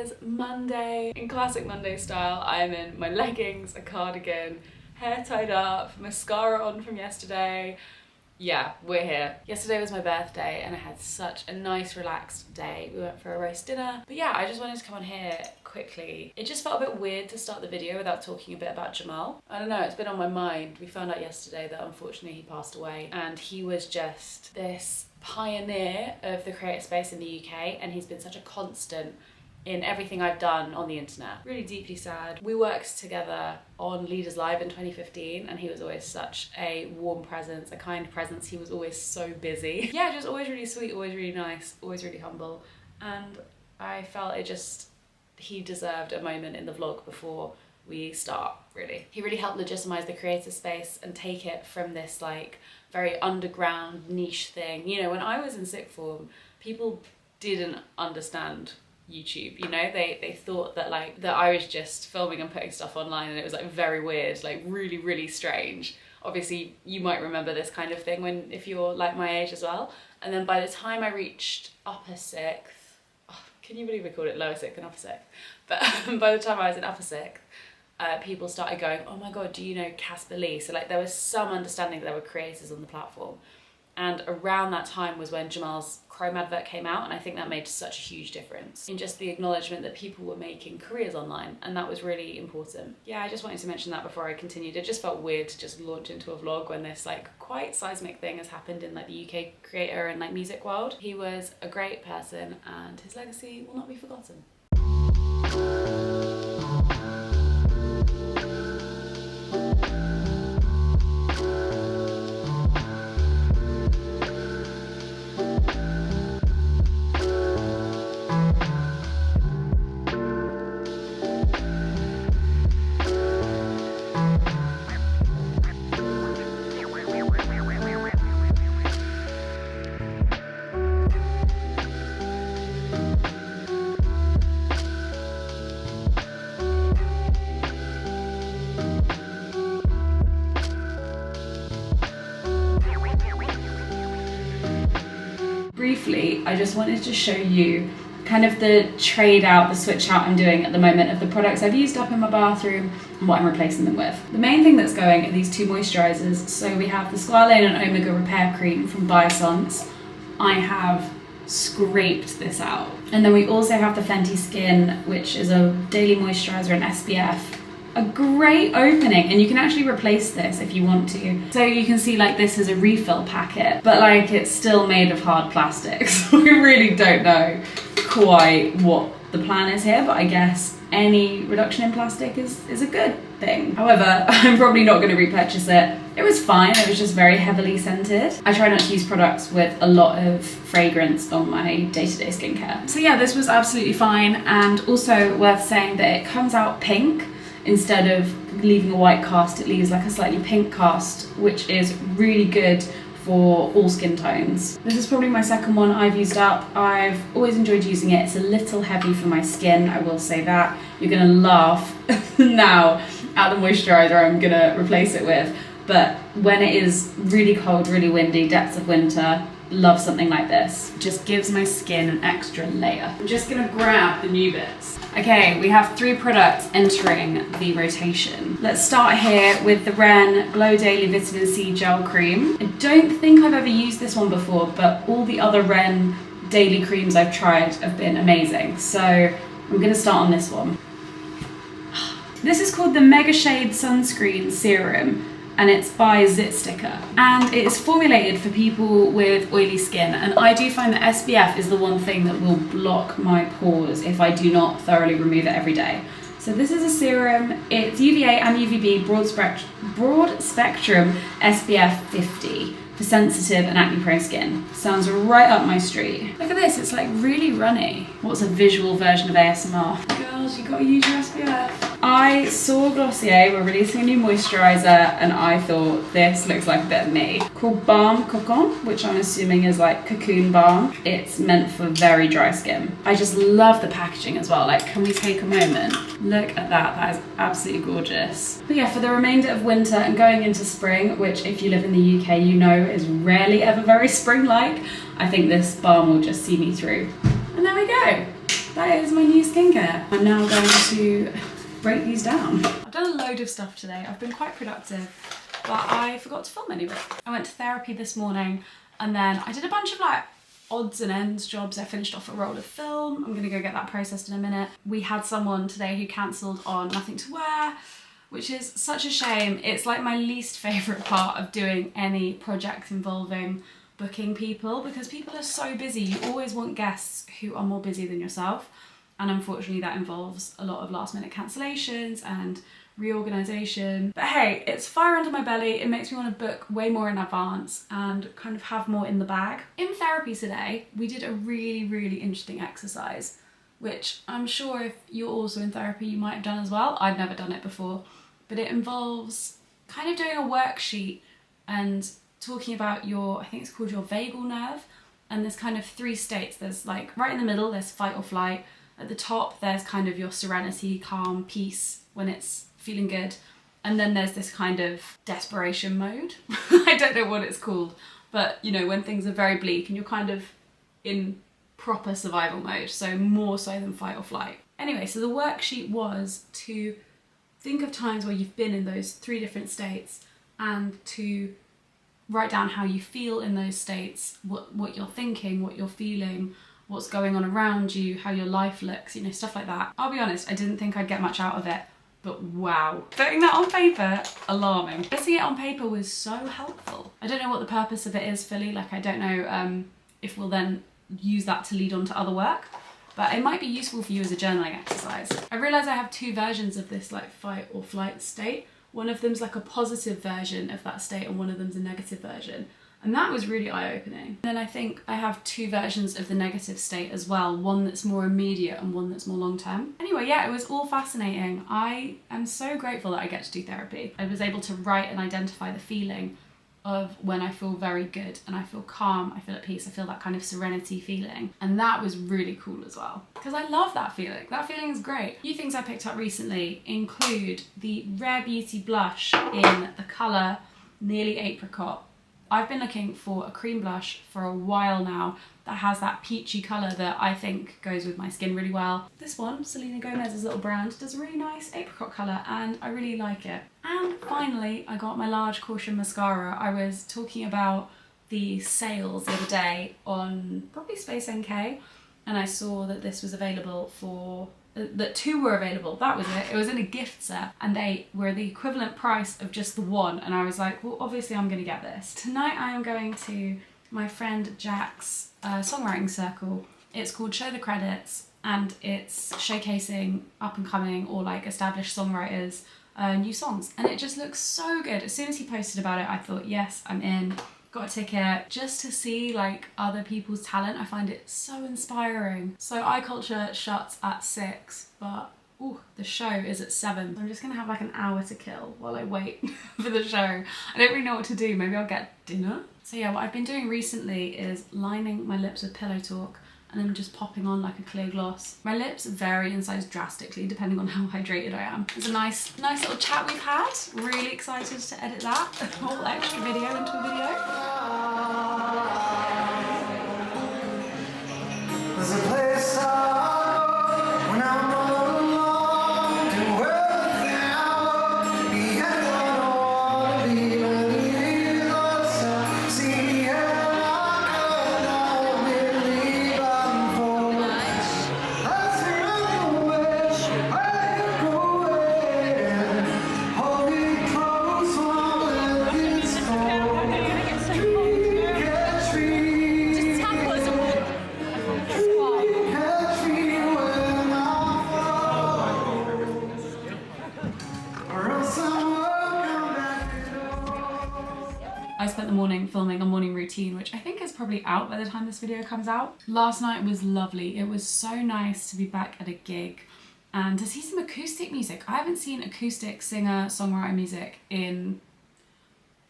is Monday. In classic Monday style, I'm in my leggings, a cardigan, hair tied up, mascara on from yesterday. Yeah, we're here. Yesterday was my birthday and I had such a nice relaxed day. We went for a roast dinner. But yeah, I just wanted to come on here quickly. It just felt a bit weird to start the video without talking a bit about Jamal. I don't know, it's been on my mind. We found out yesterday that unfortunately he passed away, and he was just this pioneer of the creative space in the UK, and he's been such a constant in everything I've done on the internet. Really deeply sad. We worked together on Leaders Live in 2015 and he was always such a warm presence, a kind presence. He was always so busy. Yeah, just always really sweet, always really nice, always really humble. And I felt he deserved a moment in the vlog before we start, really. He really helped legitimize the creative space and take it from this like very underground niche thing. You know, when I was in sixth form, people didn't understand YouTube, you know, they thought that I was just filming and putting stuff online, and it was like very weird, like really, really strange. Obviously you might remember this kind of thing if you're like my age as well. And then by the time I reached upper sixth, can you believe we called it lower sixth and upper sixth? But by the time I was in upper sixth, people started going, oh my god, do you know Casper Lee? So like there was some understanding that there were creators on the platform. And around that time was when Jamal's Chrome advert came out, and I think that made such a huge difference in just the acknowledgement that people were making careers online, and that was really important. Yeah, I just wanted to mention that before I continued. It just felt weird to just launch into a vlog when this like quite seismic thing has happened in like the UK creator and like music world. He was a great person and his legacy will not be forgotten. Briefly, I just wanted to show you kind of the the switch out I'm doing at the moment of the products I've used up in my bathroom and what I'm replacing them with. The main thing that's going are these two moisturisers. So we have the Squalane and Omega Repair Cream from Biossance. I have scraped this out. And then we also have the Fenty Skin, which is a daily moisturiser and SPF. A great opening, and you can actually replace this if you want to. So you can see like this is a refill packet, but like it's still made of hard plastic. So we really don't know quite what the plan is here, but I guess any reduction in plastic is a good thing. However, I'm probably not going to repurchase it. It was fine, it was just very heavily scented. I try not to use products with a lot of fragrance on my day-to-day skincare. So yeah, this was absolutely fine, and also worth saying that it comes out pink. Instead of leaving a white cast, it leaves like a slightly pink cast, which is really good for all skin tones. This is probably my second one I've used up. I've always enjoyed using it. It's a little heavy for my skin, I will say that. You're gonna laugh now at the moisturiser I'm gonna replace it with, but when it is really cold, really windy, depths of winter, love something like this. Just gives my skin an extra layer. I'm just gonna grab the new bits. Okay, we have 3 products entering the rotation. Let's start here with the Ren Glow Daily Vitamin C Gel Cream. I don't think I've ever used this one before, but all the other Ren daily creams I've tried have been amazing. So I'm gonna start on this one. This is called the Mega Shade Sunscreen Serum, and it's by Zit Sticker, and it is formulated for people with oily skin, and I do find that SPF is the one thing that will block my pores if I do not thoroughly remove it every day. So this is a serum. It's UVA and UVB broad spectrum SPF 50 for sensitive and acne prone skin. Sounds right up my street. Look at this, it's like really runny. What's a visual version of ASMR? Girls, you gotta use your SPF. I saw Glossier were releasing a new moisturiser, and I thought this looks like a bit of me. Called Balm Cocon, which I'm assuming is like cocoon balm. It's meant for very dry skin. I just love the packaging as well. Like, can we take a moment? Look at that, that is absolutely gorgeous. But yeah, for the remainder of winter and going into spring, which if you live in the UK, you know is rarely ever very spring-like, I think this balm will just see me through. And there we go. that is my new skincare. I'm now going to break these down. I've done a load of stuff today. I've been quite productive, but I forgot to film any of it. I went to therapy this morning, and then I did a bunch of like odds and ends jobs. I finished off a roll of film. I'm gonna go get that processed in a minute. We had someone today who cancelled on nothing to wear, which is such a shame. It's like my least favourite part of doing any projects involving booking people, because people are so busy. You always want guests who are more busy than yourself, and unfortunately that involves a lot of last minute cancellations and reorganisation. But hey, it's fire under my belly. It makes me want to book way more in advance and kind of have more in the bag. In therapy today, we did a really interesting exercise, which I'm sure if you're also in therapy you might have done as well. I'd never done it before, but it involves kind of doing a worksheet and talking about your, I think it's called your vagal nerve, and there's kind of 3 states. There's like right in the middle, there's fight or flight. At the top, there's kind of your serenity, calm, peace, when it's feeling good. And then there's this kind of desperation mode. I don't know what it's called, but you know, when things are very bleak and you're kind of in proper survival mode, so more so than fight or flight. Anyway, so the worksheet was to think of times where you've been in those 3 different states and to write down how you feel in those states, what you're thinking, what you're feeling, what's going on around you, how your life looks, you know, stuff like that. I'll be honest, I didn't think I'd get much out of it, but wow. Putting that on paper, alarming. Putting it on paper was so helpful. I don't know what the purpose of it is fully, like I don't know if we'll then use that to lead on to other work, but it might be useful for you as a journaling exercise. I realise I have 2 versions of this like fight or flight state. One of them's like a positive version of that state and one of them's a negative version. And that was really eye-opening. Then I think I have 2 versions of the negative state as well, one that's more immediate and one that's more long-term. Anyway, yeah, it was all fascinating. I am so grateful that I get to do therapy. I was able to write and identify the feeling of when I feel very good and I feel calm, I feel at peace, I feel that kind of serenity feeling. And that was really cool as well, because I love that feeling. That feeling is great. A few things I picked up recently include the Rare Beauty blush in the colour Nearly Apricot. I've been looking for a cream blush for a while now that has that peachy colour that I think goes with my skin really well. This one, Selena Gomez's little brand, does a really nice apricot colour and I really like it. And finally, I got my large Caution mascara. I was talking about the sales the other day on probably Space NK, and I saw that this was available for that 2 were available, that was it. It was in a gift set and they were the equivalent price of just the one, and I was like, well, obviously I'm gonna get this. Tonight I am going to my friend Jack's songwriting circle. It's called Show the Credits, and it's showcasing up and coming or like established songwriters' new songs, and it just looks so good. As soon as he posted about it, I thought, yes, I'm in. Got a ticket just to see like other people's talent. I find it so inspiring. So iCulture shuts at 6, but ooh, the show is at 7. I'm just gonna have like an hour to kill while I wait for the show. I don't really know what to do. Maybe I'll get dinner. So yeah, what I've been doing recently is lining my lips with Pillow Talk and then just popping on like a clear gloss. My lips vary in size drastically depending on how hydrated I am. It's a nice little chat we've had. Really excited to edit that whole extra video into a video. There's a place I go when I'm all alone, to without the end I don't wanna be beneath the sun. See I believe I'm for. Let's run away, where you going? Hold me close, won't let this go. I spent the morning filming a morning routine, which I think is probably out by the time this video comes out. Last night was lovely. It was so nice to be back at a gig and to see some acoustic music. I haven't seen acoustic singer-songwriter music in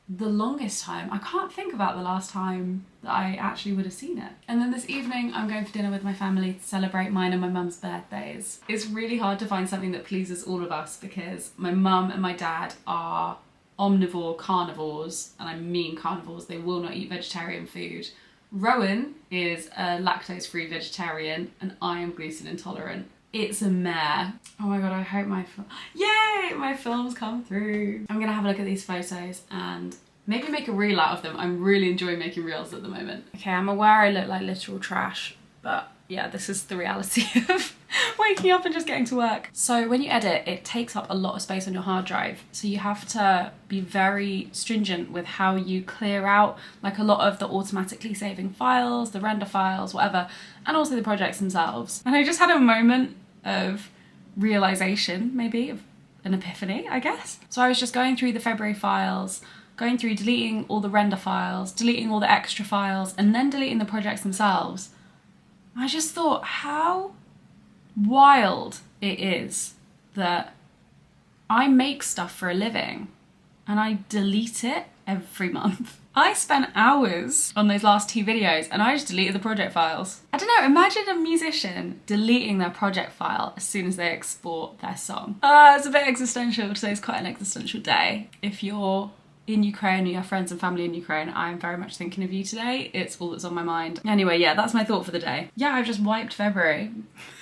the longest time. I can't think about the last time that I actually would have seen it. And then this evening I'm going for dinner with my family to celebrate mine and my mum's birthdays. It's really hard to find something that pleases all of us because my mum and my dad are omnivore carnivores, and I mean carnivores. They will not eat vegetarian food. Rowan is a lactose-free vegetarian and I am gluten intolerant. It's a mare. Oh my god, I hope my films come through. I'm gonna have a look at these photos and maybe make a reel out of them. I'm really enjoying making reels at the moment. Okay, I'm aware I look like literal trash, but yeah, this is the reality of waking up and just getting to work. So when you edit, it takes up a lot of space on your hard drive. So you have to be very stringent with how you clear out like a lot of the automatically saving files, the render files, whatever, and also the projects themselves. And I just had a moment of realization, maybe, of an epiphany, I guess. So I was just going through the February files, going through deleting all the render files, deleting all the extra files, and then deleting the projects themselves. I just thought how wild it is that I make stuff for a living and I delete it every month. I spent hours on those last 2 videos and I just deleted the project files. I don't know, imagine a musician deleting their project file as soon as they export their song. It's a bit existential. Today's quite an existential day. If you're in Ukraine or you have friends and family in Ukraine, I'm very much thinking of you today. It's all that's on my mind. Anyway, yeah, that's my thought for the day. Yeah, I've just wiped February.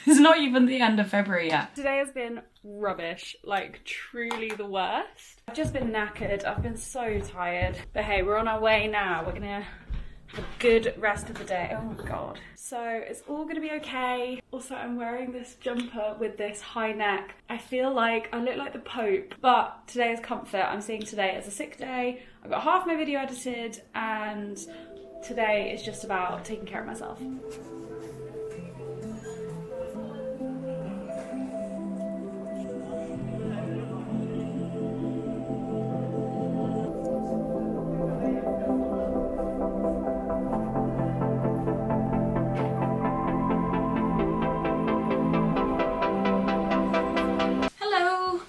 It's not even the end of February yet. Today has been rubbish, like truly the worst. I've just been knackered, I've been so tired. But hey, we're on our way now. We're gonna have a good rest of the day. Oh my god. So it's all gonna be okay. Also, I'm wearing this jumper with this high neck. I feel like I look like the Pope, but today is comfort. I'm seeing today as a sick day. I've got half my video edited and today is just about taking care of myself.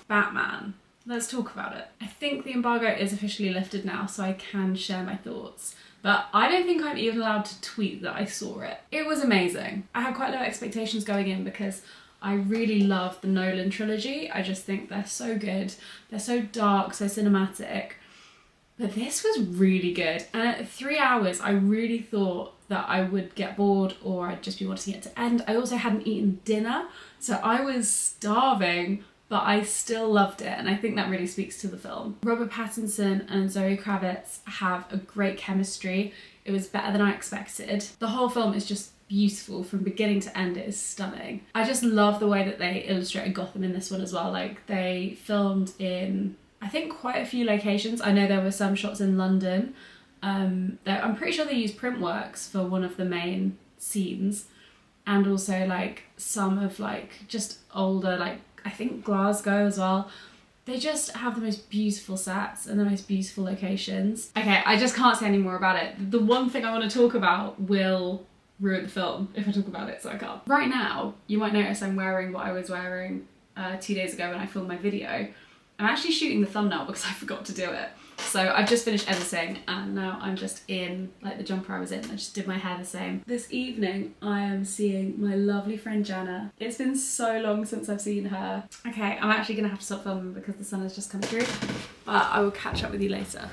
Batman. Let's talk about it. I think the embargo is officially lifted now, so I can share my thoughts. But I don't think I'm even allowed to tweet that I saw it. It was amazing. I had quite low expectations going in because I really love the Nolan trilogy. I just think they're so good. They're so dark, so cinematic. But this was really good. And at 3 hours, I really thought that I would get bored or I'd just be wanting it to end. I also hadn't eaten dinner, so I was starving, but I still loved it, and I think that really speaks to the film. Robert Pattinson and Zoe Kravitz have a great chemistry. It was better than I expected. The whole film is just beautiful from beginning to end. It is stunning. I just love the way that they illustrated Gotham in this one as well. Like, they filmed in, I think, quite a few locations. I know there were some shots in London. I'm pretty sure they used Printworks for one of the main scenes, and also like some of like just older, like I think Glasgow as well. They just have the most beautiful sets and the most beautiful locations. Okay, I just can't say any more about it. The one thing I want to talk about will ruin the film if I talk about it, so I can't. Right now, you might notice I'm wearing what I was wearing 2 days ago when I filmed my video. I'm actually shooting the thumbnail because I forgot to do it. So I've just finished editing and now I'm just in like the jumper I was in. I just did my hair the same. This evening I am seeing my lovely friend Jana. It's been so long since I've seen her. Okay, I'm actually gonna have to stop filming because the sun has just come through, but I will catch up with you later.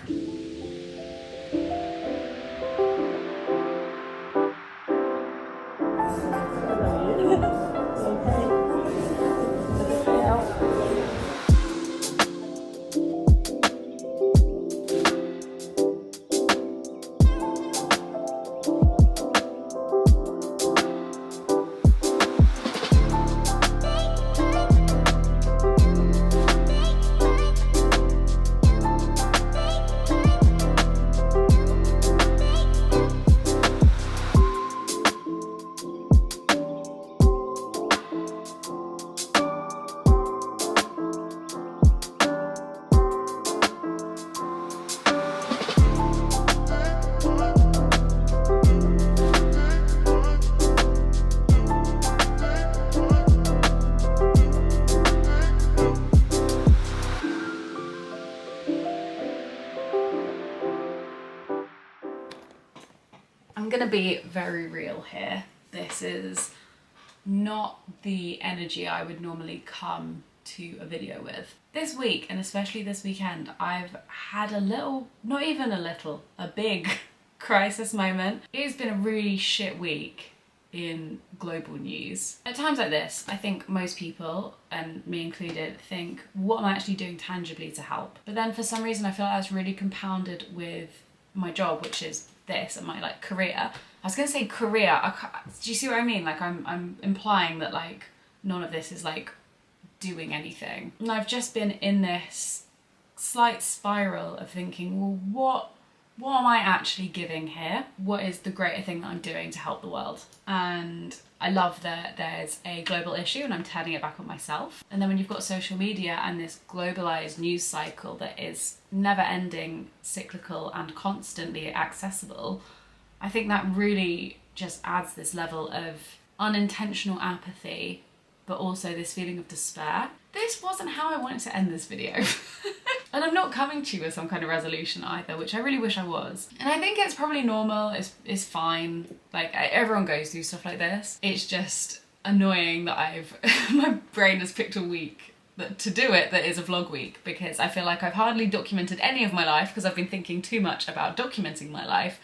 I'm gonna be very real here. This is not the energy I would normally come to a video with. This week, and especially this weekend, I've had a little, not even a little, a big crisis moment. It's been a really shit week in global news. At times like this, I think most people, and me included, think, what am I actually doing tangibly to help? But then for some reason I feel like that's really compounded with my job, which is this, and my like career. I was gonna say career, do you see what I mean? Like I'm implying that like none of this is like doing anything. And I've just been in this slight spiral of thinking, well, what am I actually giving here? What is the greater thing that I'm doing to help the world? And I love that there's a global issue and I'm turning it back on myself. And then when you've got social media and this globalized news cycle that is never ending, cyclical and constantly accessible, I think that really just adds this level of unintentional apathy, but also this feeling of despair. This wasn't how I wanted to end this video. And I'm not coming to you with some kind of resolution either, which I really wish I was. And I think it's probably normal, it's fine. Like, everyone goes through stuff like this. It's just annoying that my brain has picked a week to do it that is a vlog week, because I feel like I've hardly documented any of my life because I've been thinking too much about documenting my life.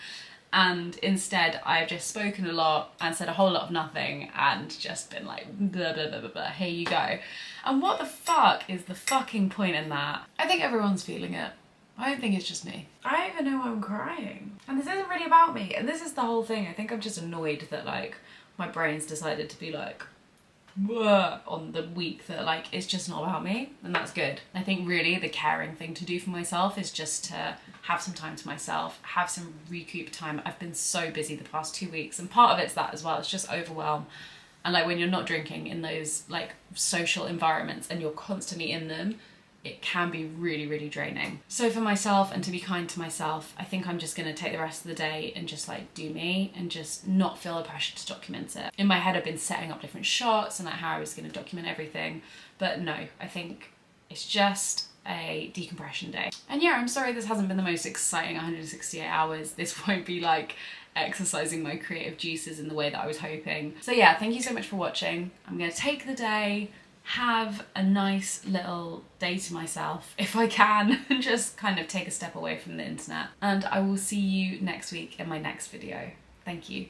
And instead I've just spoken a lot and said a whole lot of nothing and just been like blah blah blah blah blah, here you go. And what the fuck is the fucking point in that? I think everyone's feeling it. I don't think it's just me. I don't even know why I'm crying. And this isn't really about me, and this is the whole thing. I think I'm just annoyed that like my brain's decided to be like on the week that like it's just not about me, and that's good. I think really the caring thing to do for myself is just to have some time to myself, have some recoup time. I've been so busy the past 2 weeks, and part of it's that as well. It's just overwhelm. And like when you're not drinking in those like social environments and you're constantly in them, it can be really, really draining. So for myself and to be kind to myself, I think I'm just gonna take the rest of the day and just like do me and just not feel the pressure to document it. In my head, I've been setting up different shots and like how I was gonna document everything. But no, I think it's just a decompression day. And yeah, I'm sorry this hasn't been the most exciting 168 hours. This won't be like exercising my creative juices in the way that I was hoping. So yeah, thank you so much for watching. I'm gonna take the day, have a nice little day to myself if I can, and just kind of take a step away from the internet. And I will see you next week in my next video. Thank you.